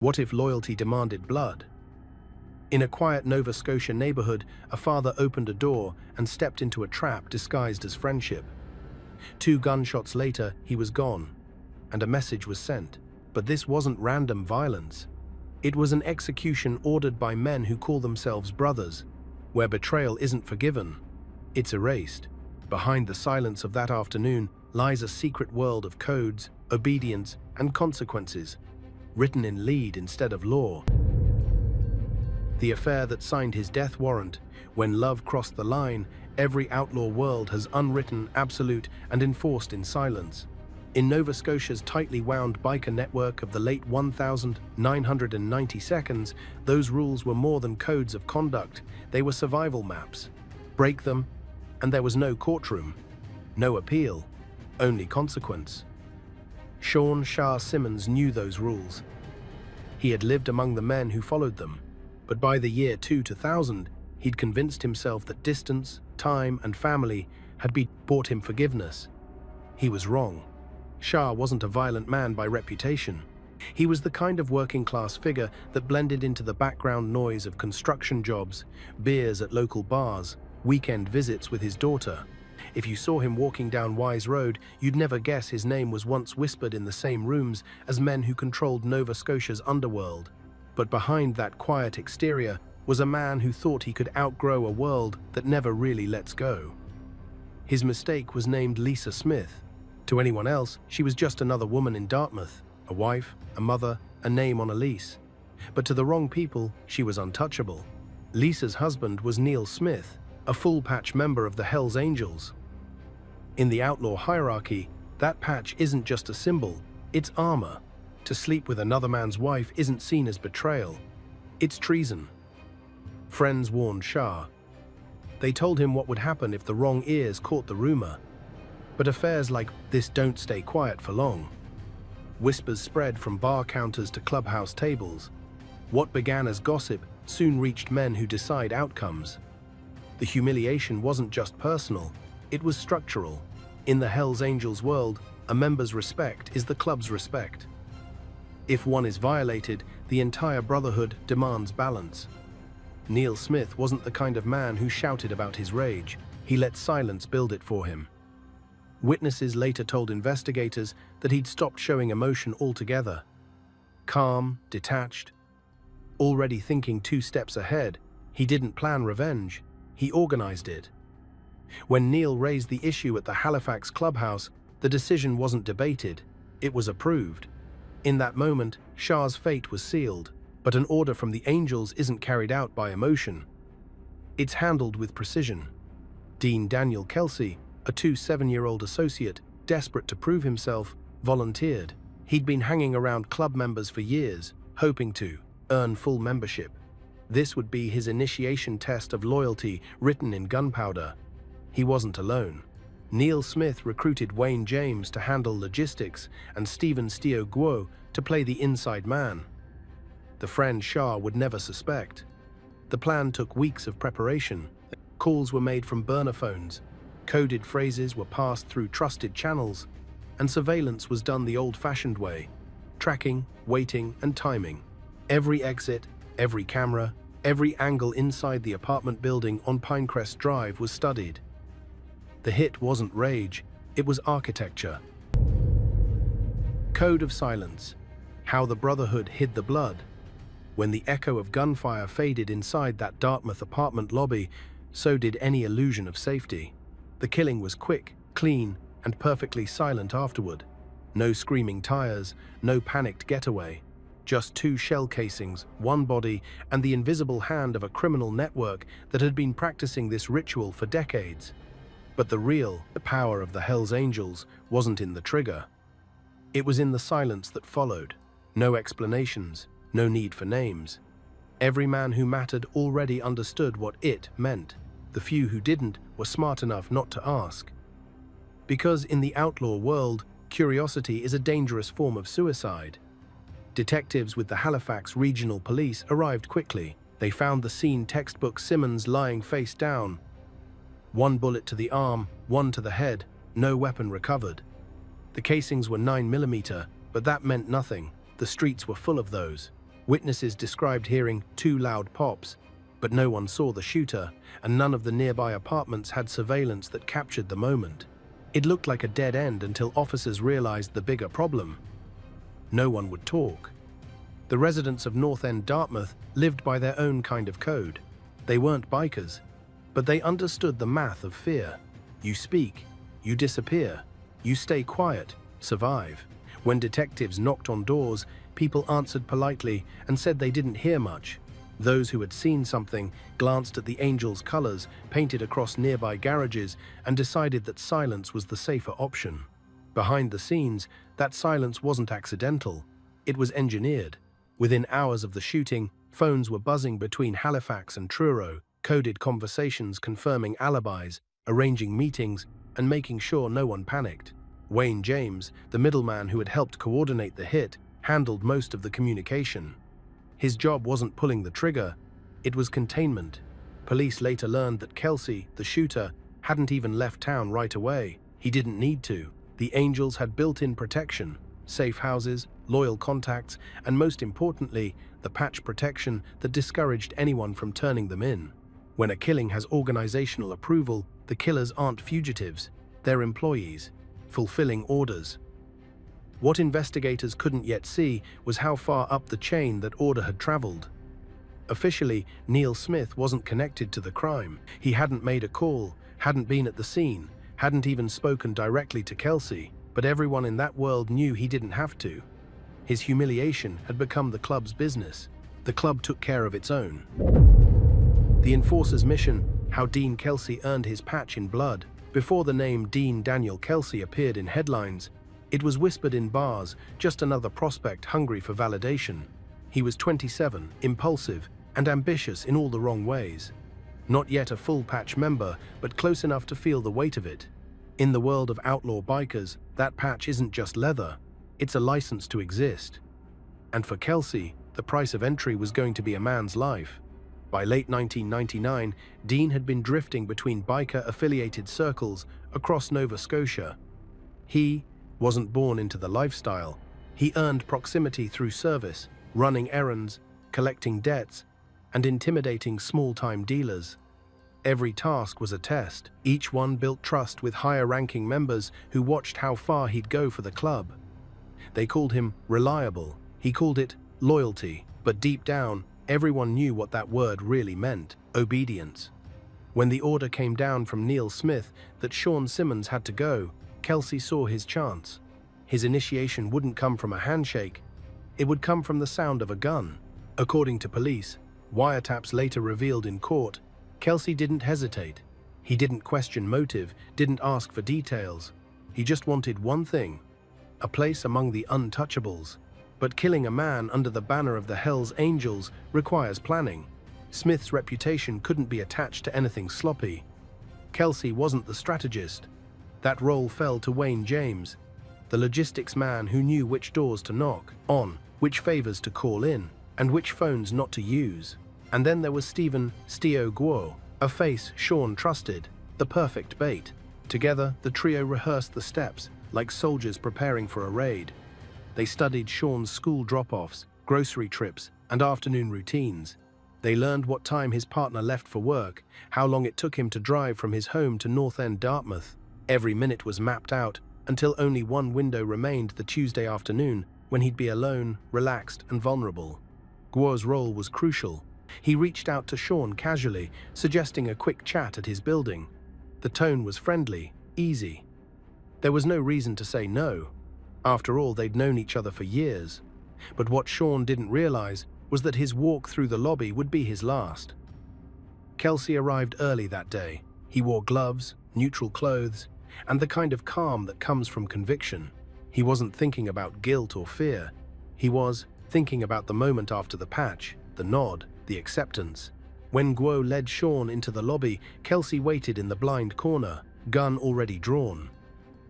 What if loyalty demanded blood? In a quiet Nova Scotia neighborhood, a father opened a door and stepped into a trap disguised as friendship. 2 gunshots later, he was gone, and a message was sent. But this wasn't random violence. It was an execution ordered by men who call themselves brothers. Where betrayal isn't forgiven, it's erased. Behind the silence of that afternoon lies a secret world of codes, obedience, and consequences, written in lead instead of law. The affair that signed his death warrant. When love crossed the line, every outlaw world has unwritten, absolute, and enforced in silence. In Nova Scotia's tightly wound biker network of the late 1990 seconds, those rules were more than codes of conduct. They were survival maps. Break them, and there was no courtroom, no appeal, only consequence. Sean Shah Simmons knew those rules. He had lived among the men who followed them, but by the year 2000, he'd convinced himself that distance, time, and family had bought him forgiveness. He was wrong. Shah wasn't a violent man by reputation. He was the kind of working-class figure that blended into the background noise of construction jobs, beers at local bars, weekend visits with his daughter. If you saw him walking down Wise Road, you'd never guess his name was once whispered in the same rooms as men who controlled Nova Scotia's underworld. But behind that quiet exterior was a man who thought he could outgrow a world that never really lets go. His mistake was named Lisa Smith. To anyone else, she was just another woman in Dartmouth, a wife, a mother, a name on a lease. But to the wrong people, she was untouchable. Lisa's husband was Neil Smith, a full-patch member of the Hells Angels. In the outlaw hierarchy, that patch isn't just a symbol, it's armor. To sleep with another man's wife isn't seen as betrayal, it's treason. Friends warned Shah. They told him what would happen if the wrong ears caught the rumor. But affairs like this don't stay quiet for long. Whispers spread from bar counters to clubhouse tables. What began as gossip soon reached men who decide outcomes. The humiliation wasn't just personal, it was structural. In the Hells Angels world, a member's respect is the club's respect. If one is violated, the entire brotherhood demands balance. Neil Smith wasn't the kind of man who shouted about his rage. He let silence build it for him. Witnesses later told investigators that he'd stopped showing emotion altogether. Calm, detached, already thinking 2 steps ahead, he didn't plan revenge, he organized it. When Neil raised the issue at the Halifax clubhouse, the decision wasn't debated, it was approved. In that moment, Shah's fate was sealed, but an order from the Angels isn't carried out by emotion. It's handled with precision. Dean Daniel Kelsey, a 7-year-old associate, desperate to prove himself, volunteered. He'd been hanging around club members for years, hoping to earn full membership. This would be his initiation test of loyalty written in gunpowder. He wasn't alone. Neil Smith recruited Wayne James to handle logistics and Stephen Steo Guo to play the inside man. The friend Shah would never suspect. The plan took weeks of preparation. Calls were made from burner phones, coded phrases were passed through trusted channels, and surveillance was done the old-fashioned way, tracking, waiting, and timing. Every exit, every camera, every angle inside the apartment building on Pinecrest Drive was studied. The hit wasn't rage, it was architecture. Code of silence. How the Brotherhood hid the blood. When the echo of gunfire faded inside that Dartmouth apartment lobby, so did any illusion of safety. The killing was quick, clean, and perfectly silent afterward. No screaming tires, no panicked getaway. Just 2 shell casings, 1 body, and the invisible hand of a criminal network that had been practicing this ritual for decades. But the power of the Hells Angels wasn't in the trigger. It was in the silence that followed. No explanations, no need for names. Every man who mattered already understood what it meant. The few who didn't were smart enough not to ask. Because in the outlaw world, curiosity is a dangerous form of suicide. Detectives with the Halifax Regional Police arrived quickly. They found the scene textbook Simmons lying face down. 1 bullet to the arm, 1 to the head, no weapon recovered. The casings were 9mm, but that meant nothing. The streets were full of those. Witnesses described hearing 2 loud pops, but no one saw the shooter, and none of the nearby apartments had surveillance that captured the moment. It looked like a dead end until officers realized the bigger problem. No one would talk. The residents of North End Dartmouth lived by their own kind of code. They weren't bikers, but they understood the math of fear. You speak, you disappear, you stay quiet, survive. When detectives knocked on doors, people answered politely and said they didn't hear much. Those who had seen something glanced at the Angels' colors painted across nearby garages and decided that silence was the safer option. Behind the scenes, that silence wasn't accidental. It was engineered. Within hours of the shooting, phones were buzzing between Halifax and Truro, coded conversations confirming alibis, arranging meetings, and making sure no one panicked. Wayne James, the middleman who had helped coordinate the hit, handled most of the communication. His job wasn't pulling the trigger, it was containment. Police later learned that Kelsey, the shooter, hadn't even left town right away. He didn't need to. The Angels had built-in protection, safe houses, loyal contacts, and most importantly, the patch protection that discouraged anyone from turning them in. When a killing has organizational approval, the killers aren't fugitives, they're employees, fulfilling orders. What investigators couldn't yet see was how far up the chain that order had traveled. Officially, Neil Smith wasn't connected to the crime. He hadn't made a call, hadn't been at the scene, hadn't even spoken directly to Kelsey, but everyone in that world knew he didn't have to. His humiliation had become the club's business. The club took care of its own. The Enforcer's mission, how Dean Kelsey earned his patch in blood. Before the name Dean Daniel Kelsey appeared in headlines, it was whispered in bars, just another prospect hungry for validation. He was 27, impulsive, and ambitious in all the wrong ways. Not yet a full patch member, but close enough to feel the weight of it. In the world of outlaw bikers, that patch isn't just leather, it's a license to exist. And for Kelsey, the price of entry was going to be a man's life. By late 1999, Dean had been drifting between biker-affiliated circles across Nova Scotia. He wasn't born into the lifestyle. He earned proximity through service, running errands, collecting debts, and intimidating small-time dealers. Every task was a test. Each one built trust with higher-ranking members who watched how far he'd go for the club. They called him reliable. He called it loyalty. But deep down, everyone knew what that word really meant: obedience. When the order came down from Neil Smith that Sean Simmons had to go, Kelsey saw his chance. His initiation wouldn't come from a handshake, it would come from the sound of a gun. According to police, wiretaps later revealed in court, Kelsey didn't hesitate. He didn't question motive, didn't ask for details. He just wanted one thing: a place among the untouchables. But killing a man under the banner of the Hells Angels requires planning. Smith's reputation couldn't be attached to anything sloppy. Kelsey wasn't the strategist. That role fell to Wayne James, the logistics man who knew which doors to knock on, which favors to call in, and which phones not to use. And then there was Stephen "Stio" Guo, a face Sean trusted, the perfect bait. Together, the trio rehearsed the steps, like soldiers preparing for a raid. They studied Sean's school drop-offs, grocery trips, and afternoon routines. They learned what time his partner left for work, how long it took him to drive from his home to North End Dartmouth. Every minute was mapped out, until only one window remained, the Tuesday afternoon, when he'd be alone, relaxed, and vulnerable. Guo's role was crucial. He reached out to Sean casually, suggesting a quick chat at his building. The tone was friendly, easy. There was no reason to say no. After all, they'd known each other for years. But what Sean didn't realize was that his walk through the lobby would be his last. Kelsey arrived early that day. He wore gloves, neutral clothes, and the kind of calm that comes from conviction. He wasn't thinking about guilt or fear. He was thinking about the moment after the patch, the nod, the acceptance. When Guo led Sean into the lobby, Kelsey waited in the blind corner, gun already drawn.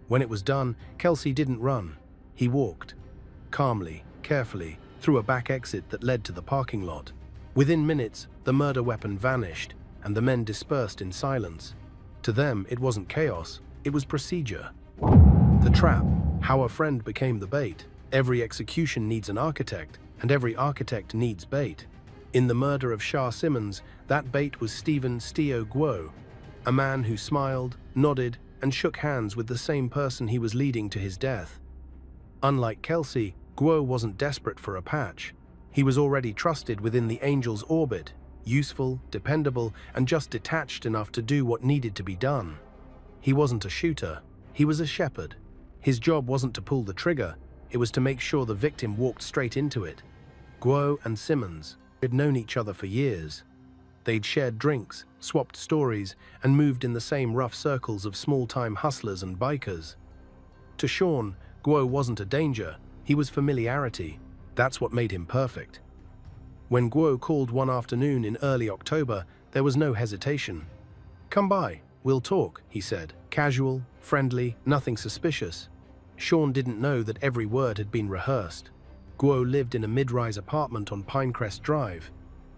When it was done, Kelsey didn't run. He walked, calmly, carefully, through a back exit that led to the parking lot. Within minutes, the murder weapon vanished, and the men dispersed in silence. To them, it wasn't chaos, it was procedure. The trap, how a friend became the bait. Every execution needs an architect, and every architect needs bait. In the murder of Shah Simmons, that bait was Stephen Steo Guo, a man who smiled, nodded, and shook hands with the same person he was leading to his death. Unlike Kelsey, Guo wasn't desperate for a patch. He was already trusted within the Angel's orbit, useful, dependable, and just detached enough to do what needed to be done. He wasn't a shooter, he was a shepherd. His job wasn't to pull the trigger, it was to make sure the victim walked straight into it. Guo and Simmons had known each other for years. They'd shared drinks, swapped stories, and moved in the same rough circles of small-time hustlers and bikers. To Sean, Guo wasn't a danger, he was familiarity. That's what made him perfect. When Guo called one afternoon in early October, there was no hesitation. "Come by, we'll talk," he said. Casual, friendly, nothing suspicious. Sean didn't know that every word had been rehearsed. Guo lived in a mid-rise apartment on Pinecrest Drive,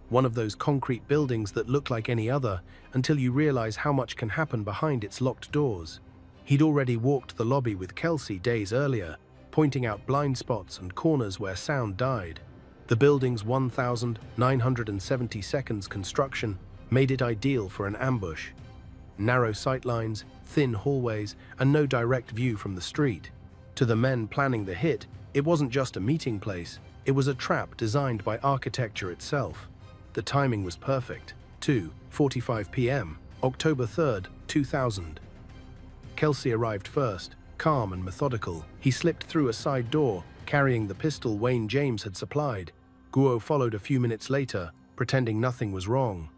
one of those concrete buildings that look like any other until you realize how much can happen behind its locked doors. He'd already walked the lobby with Kelsey days earlier, pointing out blind spots and corners where sound died. The building's 1,970 seconds construction made it ideal for an ambush. Narrow sightlines, thin hallways, and no direct view from the street. To the men planning the hit, it wasn't just a meeting place, it was a trap designed by architecture itself. The timing was perfect. 2:45 p.m., October 3rd, 2000. Kelsey arrived first, calm and methodical. He slipped through a side door, carrying the pistol Wayne James had supplied. Guo followed a few minutes later, pretending nothing was wrong.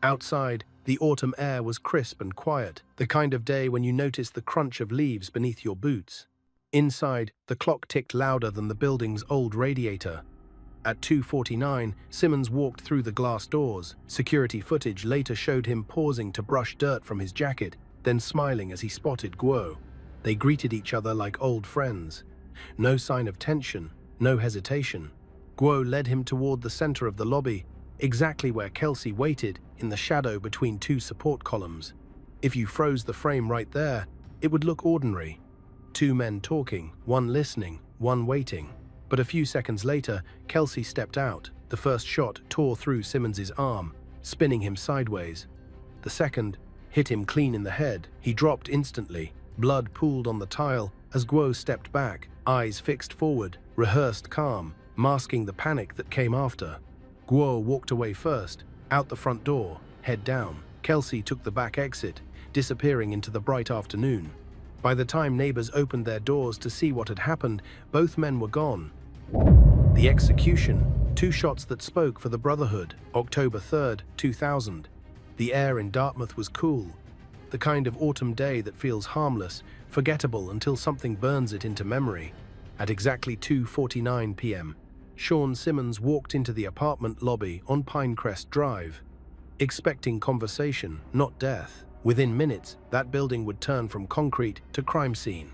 Outside, the autumn air was crisp and quiet, the kind of day when you notice the crunch of leaves beneath your boots. Inside, the clock ticked louder than the building's old radiator. At 2:49, Simmons walked through the glass doors. Security footage later showed him pausing to brush dirt from his jacket, then smiling as he spotted Guo. They greeted each other like old friends. No sign of tension, no hesitation. Guo led him toward the center of the lobby, exactly where Kelsey waited in the shadow between two support columns. If you froze the frame right there, it would look ordinary. Two men talking, one listening, one waiting. But a few seconds later, Kelsey stepped out. The first shot tore through Simmons's arm, spinning him sideways. The second hit him clean in the head. He dropped instantly. Blood pooled on the tile as Guo stepped back, eyes fixed forward, rehearsed calm, masking the panic that came after. Guo walked away first, out the front door, head down. Kelsey took the back exit, disappearing into the bright afternoon. By the time neighbors opened their doors to see what had happened, both men were gone. The execution, two shots that spoke for the Brotherhood, October 3rd, 2000. The air in Dartmouth was cool, the kind of autumn day that feels harmless, forgettable until something burns it into memory. At exactly 2:49 p.m., Sean Simmons walked into the apartment lobby on Pinecrest Drive, expecting conversation, not death. Within minutes, that building would turn from concrete to crime scene.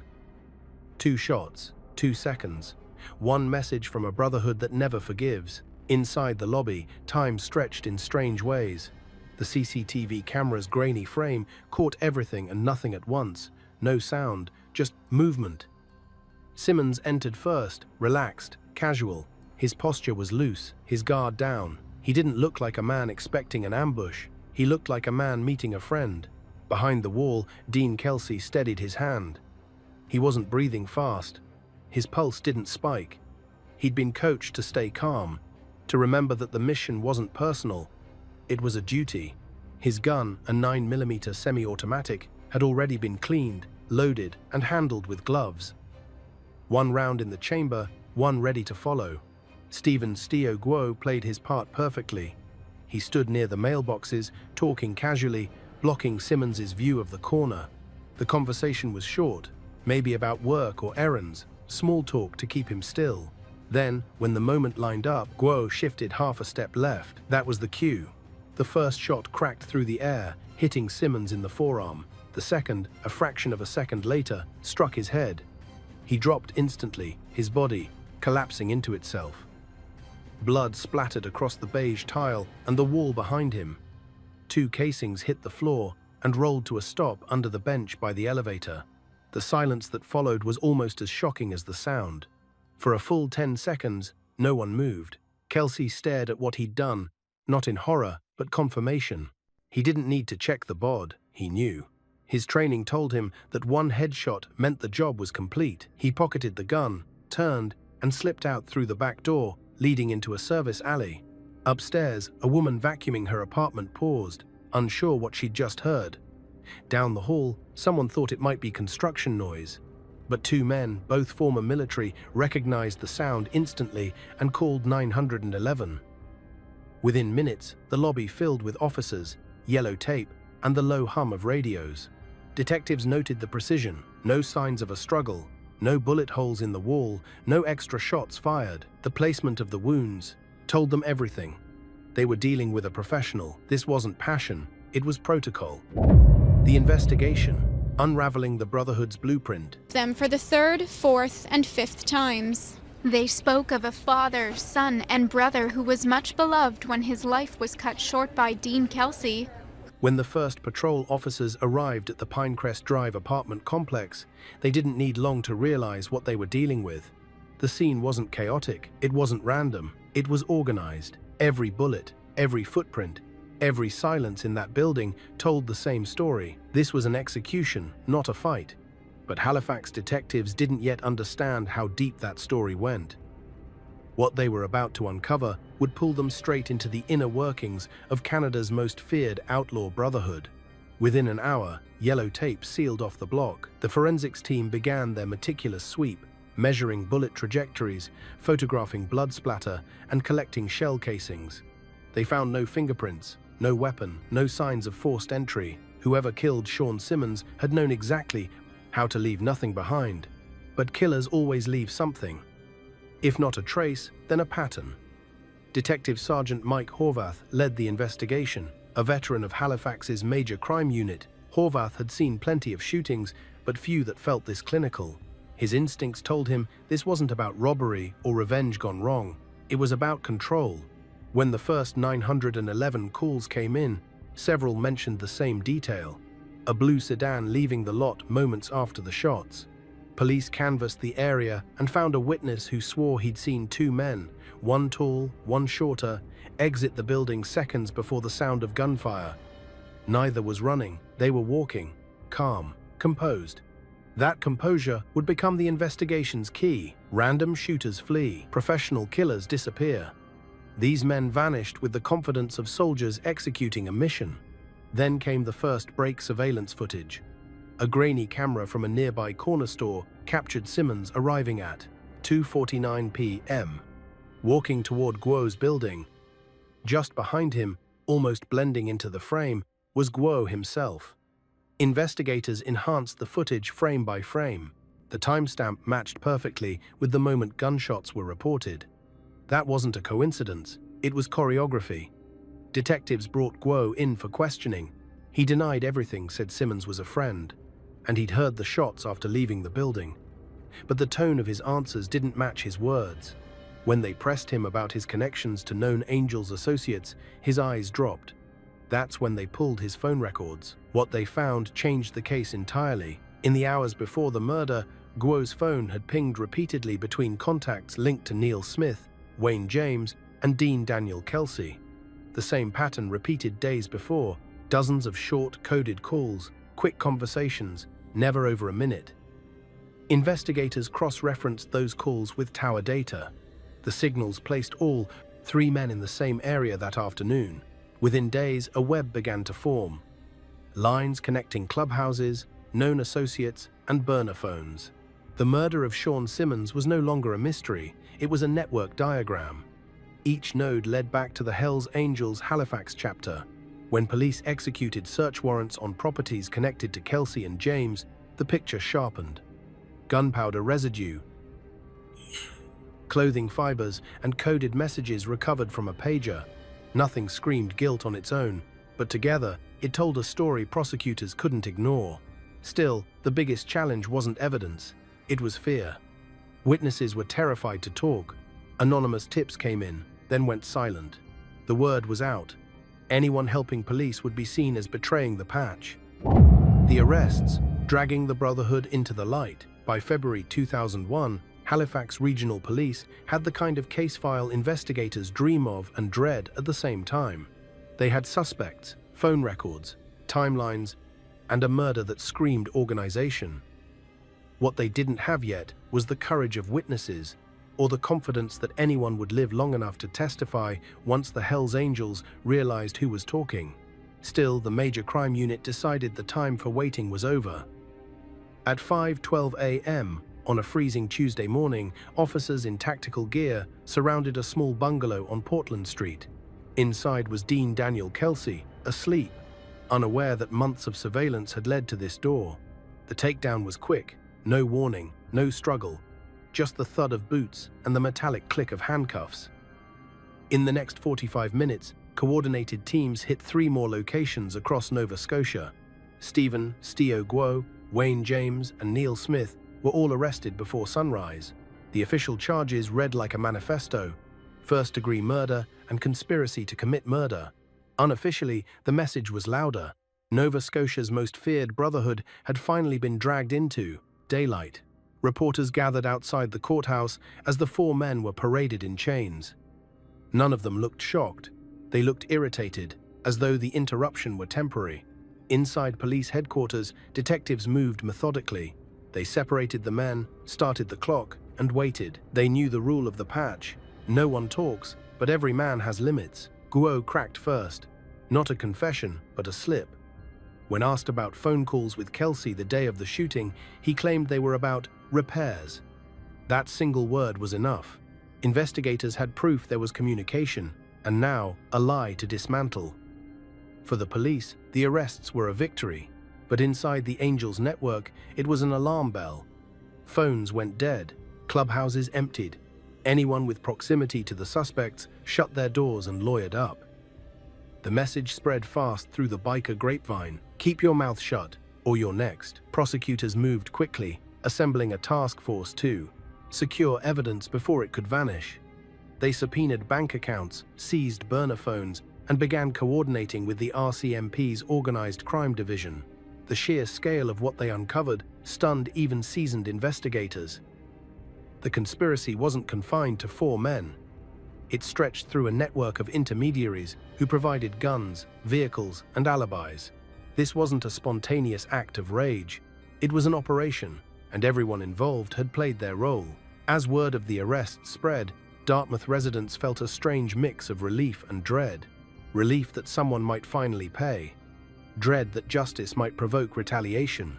2 shots, 2 seconds. One message from a Brotherhood that never forgives. Inside the lobby, time stretched in strange ways. The CCTV camera's grainy frame caught everything and nothing at once. No sound, just movement. Simmons entered first, relaxed, casual. His posture was loose, his guard down. He didn't look like a man expecting an ambush. He looked like a man meeting a friend. Behind the wall, Dean Kelsey steadied his hand. He wasn't breathing fast. His pulse didn't spike. He'd been coached to stay calm, to remember that the mission wasn't personal. It was a duty. His gun, a 9mm semi-automatic, had already been cleaned, loaded, and handled with gloves. 1 round in the chamber, 1 ready to follow. Stephen Steo Guo played his part perfectly. He stood near the mailboxes, talking casually, blocking Simmons's view of the corner. The conversation was short, maybe about work or errands, small talk to keep him still. Then, when the moment lined up, Guo shifted half a step left. That was the cue. The first shot cracked through the air, hitting Simmons in the forearm. The second, a fraction of a second later, struck his head. He dropped instantly, his body collapsing into itself. Blood splattered across the beige tile and the wall behind him. 2 casings hit the floor and rolled to a stop under the bench by the elevator. The silence that followed was almost as shocking as the sound. For a full 10 seconds, No one moved. Kelsey stared at what he'd done, not in horror, but confirmation. He didn't need to check the bod, he knew. His training told him that one headshot meant the job was complete. He pocketed the gun, turned, and slipped out through the back door, leading into a service alley. Upstairs, a woman vacuuming her apartment paused, unsure what she'd just heard. Down the hall, someone thought it might be construction noise. But two men, both former military, recognized the sound instantly and called 911. Within minutes, the lobby filled with officers, yellow tape, and the low hum of radios. Detectives noted the precision, no signs of a struggle, no bullet holes in the wall, no extra shots fired. The placement of the wounds told them everything. They were dealing with a professional. This wasn't passion, it was protocol. The investigation, unraveling the Brotherhood's blueprint. Them for the third, fourth, and fifth times. They spoke of a father, son, and brother who was much beloved when his life was cut short by Dean Kelsey. When the first patrol officers arrived at the Pinecrest Drive apartment complex, they didn't need long to realize what they were dealing with. The scene wasn't chaotic, it wasn't random, it was organized. Every bullet, every footprint, every silence in that building told the same story. This was an execution, not a fight. But Halifax detectives didn't yet understand how deep that story went. What they were about to uncover would pull them straight into the inner workings of Canada's most feared outlaw brotherhood. Within an hour, yellow tape sealed off the block. The forensics team began their meticulous sweep, measuring bullet trajectories, photographing blood splatter, and collecting shell casings. They found no fingerprints, no weapon, no signs of forced entry. Whoever killed Sean Simmons had known exactly how to leave nothing behind. But killers always leave something. If not a trace, then a pattern. Detective Sergeant Mike Horvath led the investigation. A veteran of Halifax's major crime unit, Horvath had seen plenty of shootings, but few that felt this clinical. His instincts told him this wasn't about robbery or revenge gone wrong. It was about control. When the first 911 calls came in, several mentioned the same detail: a blue sedan leaving the lot moments after the shots. Police canvassed the area and found a witness who swore he'd seen two men, one tall, one shorter, exit the building seconds before the sound of gunfire. Neither was running, they were walking, calm, composed. That composure would become the investigation's key. Random shooters flee, professional killers disappear. These men vanished with the confidence of soldiers executing a mission. Then came the first break surveillance footage. A grainy camera from a nearby corner store captured Simmons arriving at 2:49 p.m., walking toward Guo's building. Just behind him, almost blending into the frame, was Guo himself. Investigators enhanced the footage frame by frame. The timestamp matched perfectly with the moment gunshots were reported. That wasn't a coincidence, it was choreography. Detectives brought Guo in for questioning. He denied everything, said Simmons was a friend, and he'd heard the shots after leaving the building. But the tone of his answers didn't match his words. When they pressed him about his connections to known Angels associates, his eyes dropped. That's when they pulled his phone records. What they found changed the case entirely. In the hours before the murder, Guo's phone had pinged repeatedly between contacts linked to Neil Smith, Wayne James, and Dean Daniel Kelsey. The same pattern repeated days before: dozens of short, coded calls, quick conversations, never over a minute. Investigators cross-referenced those calls with tower data. The signals placed all three men in the same area that afternoon. Within days, a web began to form. Lines connecting clubhouses, known associates, and burner phones. The murder of Sean Simmons was no longer a mystery, it was a network diagram. Each node led back to the Hells Angels Halifax chapter. When police executed search warrants on properties connected to Kelsey and James, the picture sharpened. Gunpowder residue, clothing fibers, and coded messages recovered from a pager. Nothing screamed guilt on its own, but together, it told a story prosecutors couldn't ignore. Still, the biggest challenge wasn't evidence, it was fear. Witnesses were terrified to talk. Anonymous tips came in, then went silent. The word was out. Anyone helping police would be seen as betraying the patch. The arrests, dragging the Brotherhood into the light. By February 2001, Halifax Regional Police had the kind of case file investigators dream of and dread at the same time. They had suspects, phone records, timelines, and a murder that screamed organization. What they didn't have yet was the courage of witnesses, or the confidence that anyone would live long enough to testify once the Hells Angels realized who was talking. Still, the Major Crime Unit decided the time for waiting was over. At 5:12 a.m., on a freezing Tuesday morning, officers in tactical gear surrounded a small bungalow on Portland Street. Inside was Dean Daniel Kelsey, asleep, unaware that months of surveillance had led to this door. The takedown was quick, no warning, no struggle, just the thud of boots and the metallic click of handcuffs. In the next 45 minutes, coordinated teams hit 3 more locations across Nova Scotia. Stephen "Steo" Guo, Wayne James, and Neil Smith were all arrested before sunrise. The official charges read like a manifesto: first-degree murder and conspiracy to commit murder. Unofficially, the message was louder. Nova Scotia's most feared brotherhood had finally been dragged into daylight. Reporters gathered outside the courthouse as the 4 men were paraded in chains. None of them looked shocked. They looked irritated, as though the interruption were temporary. Inside police headquarters, detectives moved methodically. They separated the men, started the clock, and waited. They knew the rule of the patch. No one talks, but every man has limits. Guo cracked first. Not a confession, but a slip. When asked about phone calls with Kelsey the day of the shooting, he claimed they were about repairs. That single word was enough. Investigators had proof there was communication, and now a lie to dismantle. For the police, the arrests were a victory, but inside the Angels network, it was an alarm bell. Phones went dead, clubhouses emptied. Anyone with proximity to the suspects shut their doors and lawyered up. The message spread fast through the biker grapevine: keep your mouth shut, or you're next. Prosecutors moved quickly, assembling a task force to secure evidence before it could vanish. They subpoenaed bank accounts, seized burner phones, and began coordinating with the RCMP's Organized Crime Division. The sheer scale of what they uncovered stunned even seasoned investigators. The conspiracy wasn't confined to 4 men. It stretched through a network of intermediaries who provided guns, vehicles, and alibis. This wasn't a spontaneous act of rage. It was an operation, and everyone involved had played their role. As word of the arrest spread, Dartmouth residents felt a strange mix of relief and dread. Relief that someone might finally pay. Dread that justice might provoke retaliation.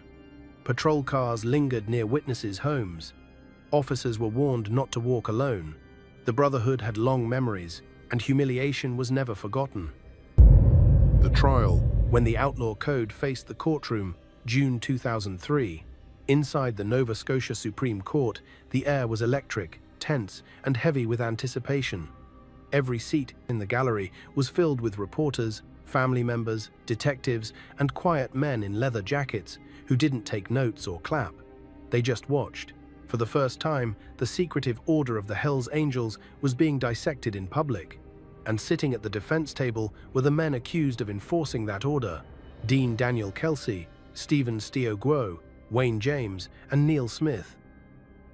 Patrol cars lingered near witnesses' homes. Officers were warned not to walk alone. The Brotherhood had long memories, and humiliation was never forgotten. The trial. When the Outlaw Code faced the courtroom, June 2003, inside the Nova Scotia Supreme Court, the air was electric, tense, and heavy with anticipation. Every seat in the gallery was filled with reporters, family members, detectives, and quiet men in leather jackets who didn't take notes or clap. They just watched. For the first time, the secretive order of the Hells Angels was being dissected in public. And sitting at the defense table were the men accused of enforcing that order: Dean Daniel Kelsey, Stephen "Steo" Guo, Wayne James, and Neil Smith.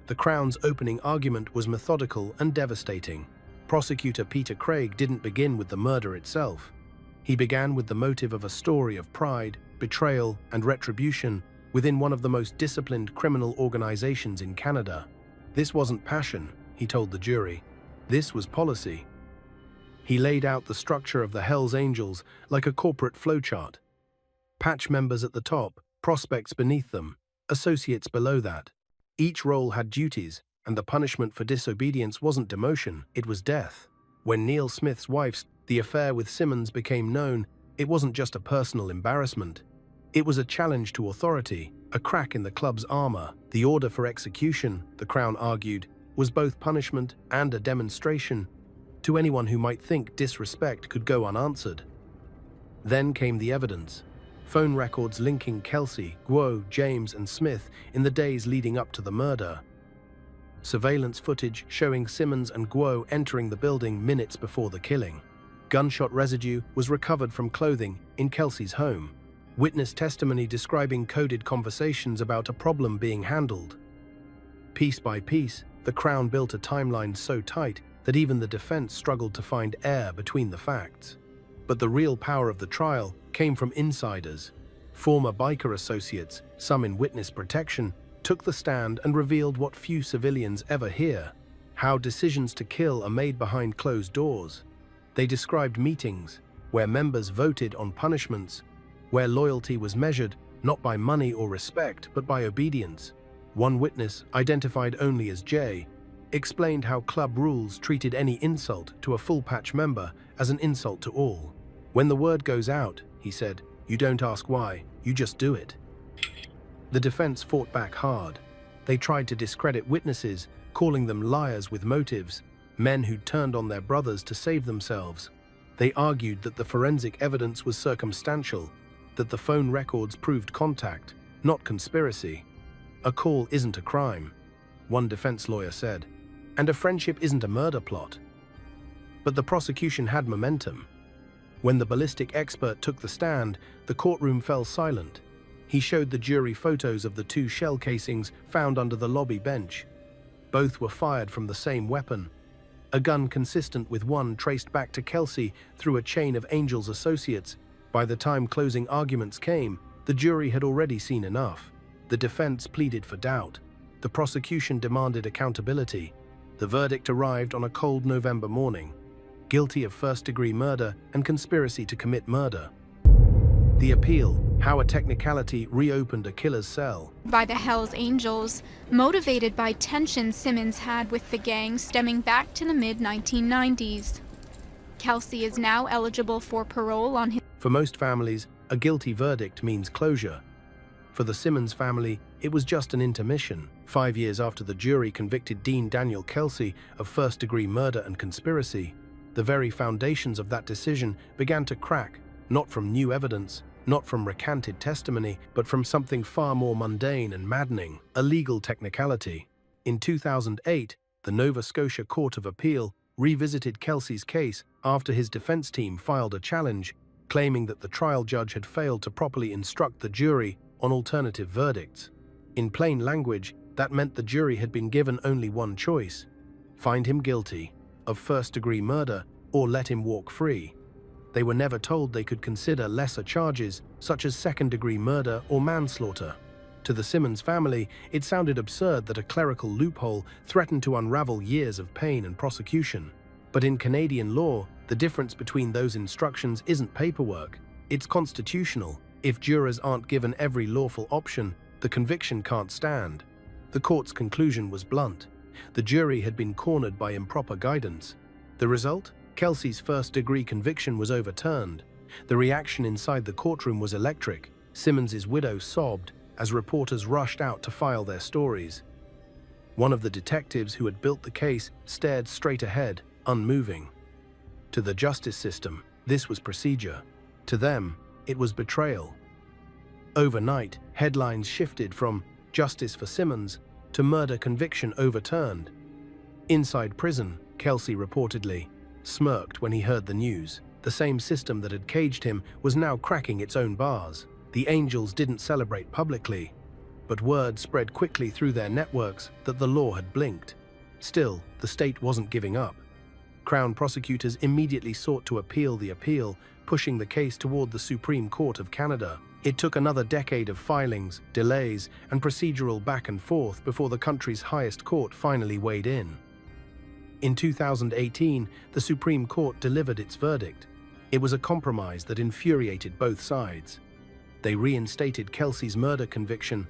The Crown's opening argument was methodical and devastating. Prosecutor Peter Craig didn't begin with the murder itself. He began with the motive of a story of pride, betrayal, and retribution within one of the most disciplined criminal organizations in Canada. This wasn't passion, he told the jury. This was policy. He laid out the structure of the Hells Angels like a corporate flowchart. Patch members at the top, prospects beneath them, associates below that. Each role had duties, and the punishment for disobedience wasn't demotion, it was death. When Neil Smith's wife's the affair with Simmons became known, it wasn't just a personal embarrassment. It was a challenge to authority, a crack in the club's armor. The order for execution, the Crown argued, was both punishment and a demonstration to anyone who might think disrespect could go unanswered. Then came the evidence. Phone records linking Kelsey, Guo, James, and Smith in the days leading up to the murder. Surveillance footage showing Simmons and Guo entering the building minutes before the killing. Gunshot residue was recovered from clothing in Kelsey's home. Witness testimony describing coded conversations about a problem being handled. Piece by piece, The Crown built a timeline so tight that even the defense struggled to find air between the facts. But the real power of the trial came from insiders. Former biker associates, some in witness protection, took the stand and revealed what few civilians ever hear: how decisions to kill are made behind closed doors. They described meetings where members voted on punishments, where loyalty was measured not by money or respect, but by obedience. One witness, identified only as Jay, explained how club rules treated any insult to a full patch member as an insult to all. "When the word goes out," he said, "you don't ask why, you just do it." The defense fought back hard. They tried to discredit witnesses, calling them liars with motives, men who'd turned on their brothers to save themselves. They argued that the forensic evidence was circumstantial, that the phone records proved contact, not conspiracy. "A call isn't a crime," one defense lawyer said, "and a friendship isn't a murder plot." But the prosecution had momentum. When the ballistic expert took the stand, the courtroom fell silent. He showed the jury photos of the 2 shell casings found under the lobby bench. Both were fired from the same weapon, a gun consistent with one traced back to Kelsey through a chain of Angel's associates. By the time closing arguments came, the jury had already seen enough. The defense pleaded for doubt. The prosecution demanded accountability. The verdict arrived on a cold November morning: guilty of first-degree murder and conspiracy to commit murder. The appeal: how a technicality reopened a killer's cell. By the Hells Angels, motivated by tension Simmons had with the gang stemming back to the mid-1990s. Kelsey is now eligible for parole on his... For most families, a guilty verdict means closure. For the Simmons family, it was just an intermission. 5 years after the jury convicted Dean Daniel Kelsey of first-degree murder and conspiracy, the very foundations of that decision began to crack, not from new evidence, not from recanted testimony, but from something far more mundane and maddening: a legal technicality. In 2008, the Nova Scotia Court of Appeal revisited Kelsey's case after his defense team filed a challenge, claiming that the trial judge had failed to properly instruct the jury on alternative verdicts. In plain language, that meant the jury had been given only one choice: find him guilty of first-degree murder or let him walk free. They were never told they could consider lesser charges, such as second-degree murder or manslaughter. To the Simmons family, it sounded absurd that a clerical loophole threatened to unravel years of pain and prosecution. But in Canadian law, the difference between those instructions isn't paperwork, it's constitutional. If jurors aren't given every lawful option, the conviction can't stand. The court's conclusion was blunt. The jury had been cornered by improper guidance. The result? Kelsey's first-degree conviction was overturned. The reaction inside the courtroom was electric. Simmons's widow sobbed as reporters rushed out to file their stories. One of the detectives who had built the case stared straight ahead, unmoving. To the justice system, this was procedure. To them, it was betrayal. Overnight, headlines shifted from "Justice for Simmons" to "Murder conviction overturned." Inside prison, Kelsey reportedly smirked when he heard the news. The same system that had caged him was now cracking its own bars. The Angels didn't celebrate publicly, but word spread quickly through their networks that the law had blinked. Still, the state wasn't giving up. Crown prosecutors immediately sought to appeal the appeal, pushing the case toward the Supreme Court of Canada. It took another decade of filings, delays, and procedural back and forth before the country's highest court finally weighed in. In 2018, the Supreme Court delivered its verdict. It was a compromise that infuriated both sides. They reinstated Kelsey's murder conviction,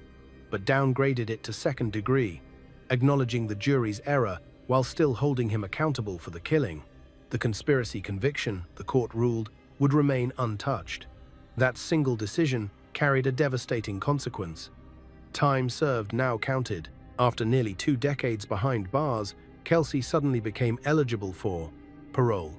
but downgraded it to second degree, acknowledging the jury's error while still holding him accountable for the killing. The conspiracy conviction, the court ruled, would remain untouched. That single decision carried a devastating consequence. Time served now counted. After nearly 2 decades behind bars, Kelsey suddenly became eligible for parole.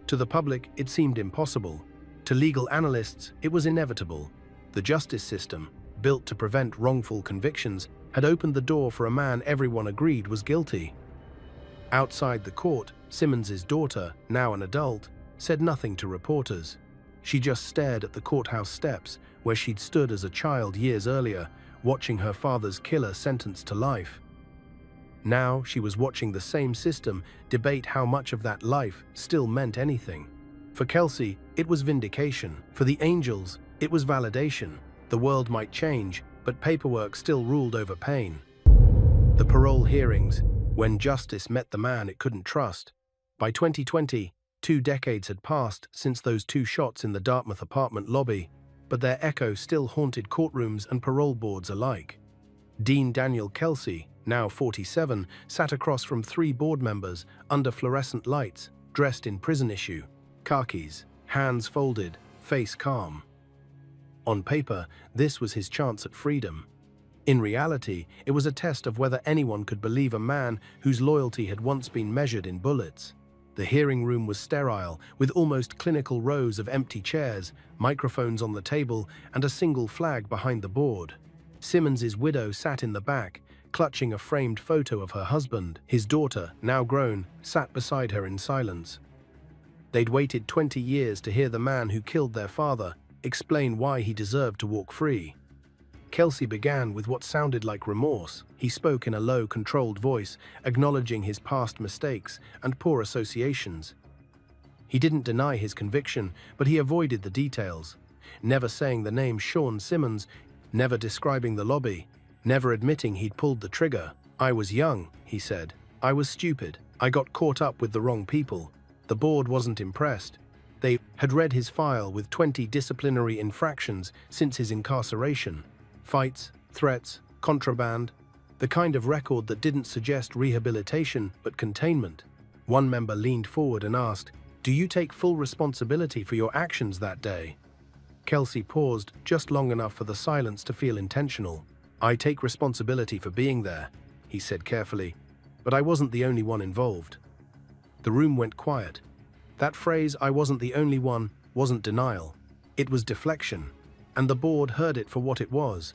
To the public, it seemed impossible. To legal analysts, it was inevitable. The justice system, built to prevent wrongful convictions, had opened the door for a man everyone agreed was guilty. Outside the court, Simmons's daughter, now an adult, said nothing to reporters. She just stared at the courthouse steps where she'd stood as a child years earlier, watching her father's killer sentenced to life. Now she was watching the same system debate how much of that life still meant anything. For Kelsey, it was vindication. For the Angels, it was validation. The world might change, but paperwork still ruled over pain. The parole hearings, when justice met the man it couldn't trust. By 2020, 2 decades had passed since those 2 shots in the Dartmouth apartment lobby, but their echo still haunted courtrooms and parole boards alike. Dean Daniel Kelsey, now 47, sat across from 3 board members under fluorescent lights, dressed in prison issue, khakis, hands folded, face calm. On paper, this was his chance at freedom. In reality, it was a test of whether anyone could believe a man whose loyalty had once been measured in bullets. The hearing room was sterile, with almost clinical rows of empty chairs, microphones on the table, and a single flag behind the board. Simmons's widow sat in the back, clutching a framed photo of her husband. His daughter, now grown, sat beside her in silence. They'd waited 20 years to hear the man who killed their father explain why he deserved to walk free. Kelsey began with what sounded like remorse. He spoke in a low, controlled voice, acknowledging his past mistakes and poor associations. He didn't deny his conviction, but he avoided the details, never saying the name Sean Simmons, never describing the lobby, never admitting he'd pulled the trigger. "I was young," he said. "I was stupid. I got caught up with the wrong people." The board wasn't impressed. They had read his file with 20 disciplinary infractions since his incarceration. Fights, threats, contraband, the kind of record that didn't suggest rehabilitation but containment. One member leaned forward and asked, "Do you take full responsibility for your actions that day?" Kelsey paused just long enough for the silence to feel intentional. "I take responsibility for being there," he said carefully, "but I wasn't the only one involved." The room went quiet. That phrase, "I wasn't the only one," wasn't denial. It was deflection, and the board heard it for what it was.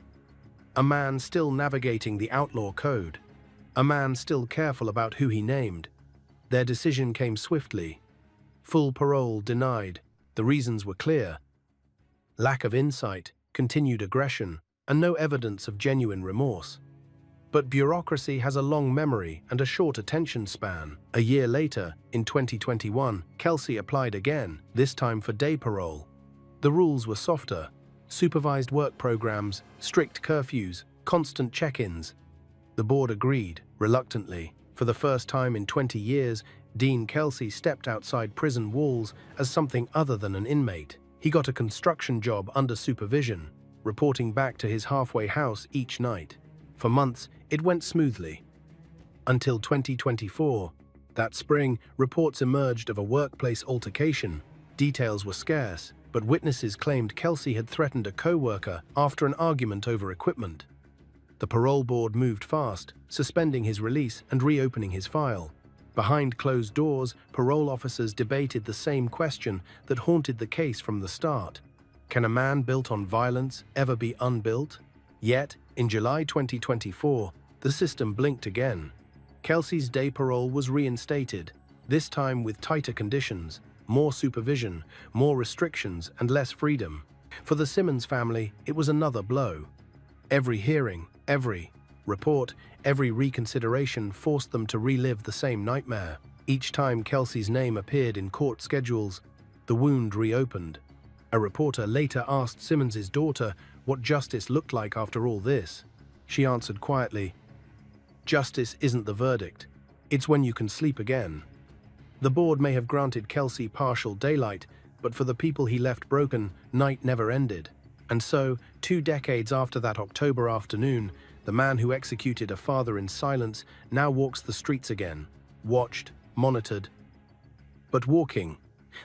A man still navigating the outlaw code. A man still careful about who he named. Their decision came swiftly. Full parole denied. The reasons were clear. Lack of insight, continued aggression, and no evidence of genuine remorse. But bureaucracy has a long memory and a short attention span. A year later, in 2021, Kelsey applied again, this time for day parole. The rules were softer. Supervised work programs, strict curfews, constant check-ins. The board agreed, reluctantly. For the first time in 20 years, Dean Kelsey stepped outside prison walls as something other than an inmate. He got a construction job under supervision, reporting back to his halfway house each night. For months, it went smoothly. Until 2024. That spring, reports emerged of a workplace altercation. Details were scarce, but witnesses claimed Kelsey had threatened a co-worker after an argument over equipment. The parole board moved fast, suspending his release and reopening his file. Behind closed doors, parole officers debated the same question that haunted the case from the start. Can a man built on violence ever be unbuilt? Yet, in July 2024, the system blinked again. Kelsey's day parole was reinstated, this time with tighter conditions, more supervision, more restrictions, and less freedom. For the Simmons family, it was another blow. Every hearing, every report, every reconsideration forced them to relive the same nightmare. Each time Kelsey's name appeared in court schedules, the wound reopened. A reporter later asked Simmons's daughter what justice looked like after all this. She answered quietly, "Justice isn't the verdict. It's when you can sleep again." The board may have granted Kelsey partial daylight, but for the people he left broken, night never ended. And so, 2 decades after that October afternoon, the man who executed a father in silence now walks the streets again, watched, monitored. But walking.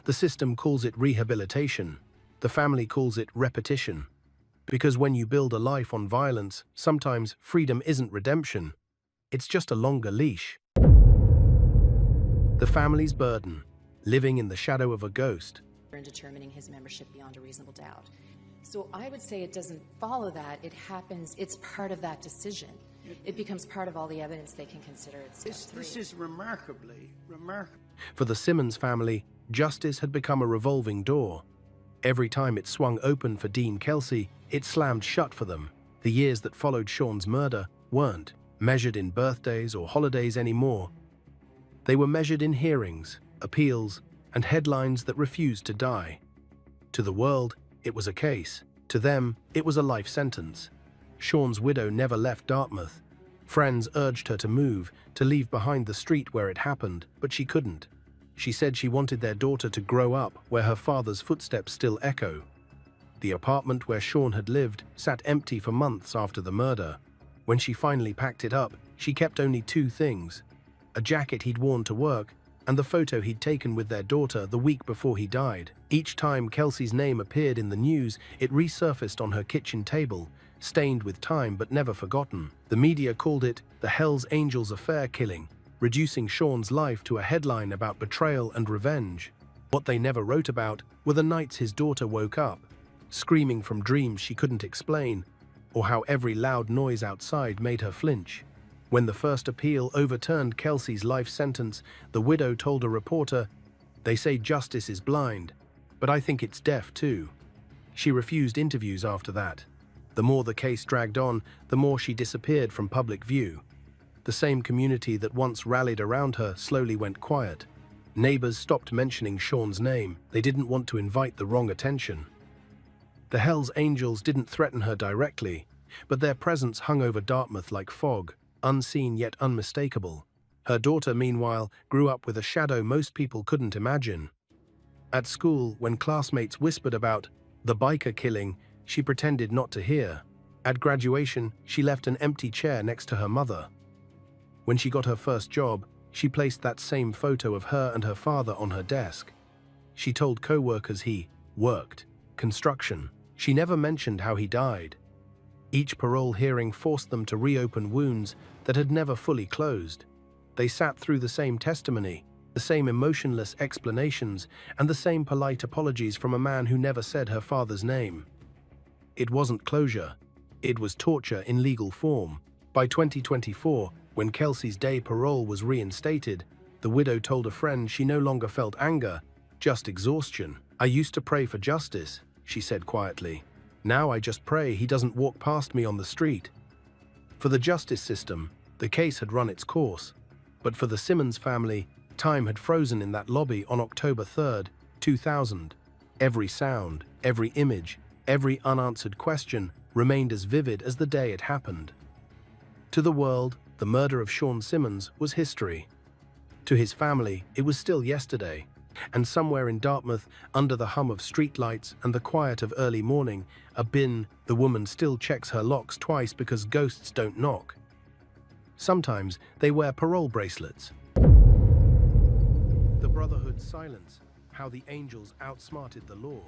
The system calls it rehabilitation. The family calls it repetition. Because when you build a life on violence, sometimes freedom isn't redemption. It's just a longer leash. The family's burden, living in the shadow of a ghost. In determining his membership beyond a reasonable doubt. So I would say it doesn't follow that. It happens, it's part of that decision. It becomes part of all the evidence they can consider at step 3. This is remarkably remarkable. For the Simmons family, justice had become a revolving door. Every time it swung open for Dean Kelsey, it slammed shut for them. The years that followed Sean's murder weren't. measured in birthdays or holidays anymore. They were measured in hearings, appeals, and headlines that refused to die. To the world, it was a case. To them, it was a life sentence. Sean's widow never left Dartmouth. Friends urged her to move, to leave behind the street where it happened, but she couldn't. She said she wanted their daughter to grow up where her father's footsteps still echo. The apartment where Sean had lived sat empty for months after the murder. When she finally packed it up, she kept only two things: a jacket he'd worn to work and the photo he'd taken with their daughter the week before he died. Each time Kelsey's name appeared in the news, it resurfaced on her kitchen table, stained with time but never forgotten. The media called it the Hells Angels affair killing, reducing Sean's life to a headline about betrayal and revenge. What they never wrote about were the nights his daughter woke up, screaming from dreams she couldn't explain, or how every loud noise outside made her flinch. When the first appeal overturned Kelsey's life sentence, the widow told a reporter, "They say justice is blind, but I think it's deaf too." She refused interviews after that. The more the case dragged on, the more she disappeared from public view. The same community that once rallied around her slowly went quiet. Neighbors stopped mentioning Sean's name. They didn't want to invite the wrong attention. The Hells Angels didn't threaten her directly, but their presence hung over Dartmouth like fog, unseen yet unmistakable. Her daughter, meanwhile, grew up with a shadow most people couldn't imagine. At school, when classmates whispered about the biker killing, she pretended not to hear. At graduation, she left an empty chair next to her mother. When she got her first job, she placed that same photo of her and her father on her desk. She told co-workers he worked construction. She never mentioned how he died. Each parole hearing forced them to reopen wounds that had never fully closed. They sat through the same testimony, the same emotionless explanations, and the same polite apologies from a man who never said her father's name. It wasn't closure. It was torture in legal form. By 2024, when Kelsey's day parole was reinstated, the widow told a friend she no longer felt anger, just exhaustion. "I used to pray for justice," she said quietly. "Now I just pray he doesn't walk past me on the street." For the justice system, the case had run its course. But for the Simmons family, time had frozen in that lobby on October 3rd, 2000. Every sound, every image, every unanswered question remained as vivid as the day it happened. To the world, the murder of Sean Simmons was history. To his family, it was still yesterday. And somewhere in Dartmouth, under the hum of streetlights and the quiet of early morning, the woman still checks her locks twice because ghosts don't knock. Sometimes they wear parole bracelets. The Brotherhood's silence, how the angels outsmarted the law.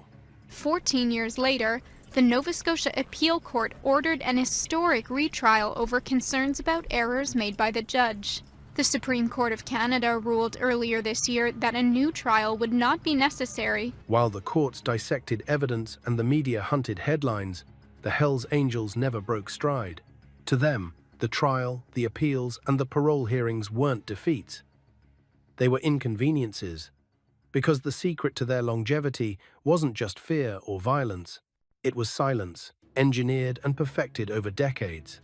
14 years later, the Nova Scotia Appeal Court ordered an historic retrial over concerns about errors made by the judge. The Supreme Court of Canada ruled earlier this year that a new trial would not be necessary. While the courts dissected evidence and the media hunted headlines, the Hells Angels never broke stride. To them, the trial, the appeals, and the parole hearings weren't defeats. They were inconveniences, because the secret to their longevity wasn't just fear or violence. It was silence, engineered and perfected over decades.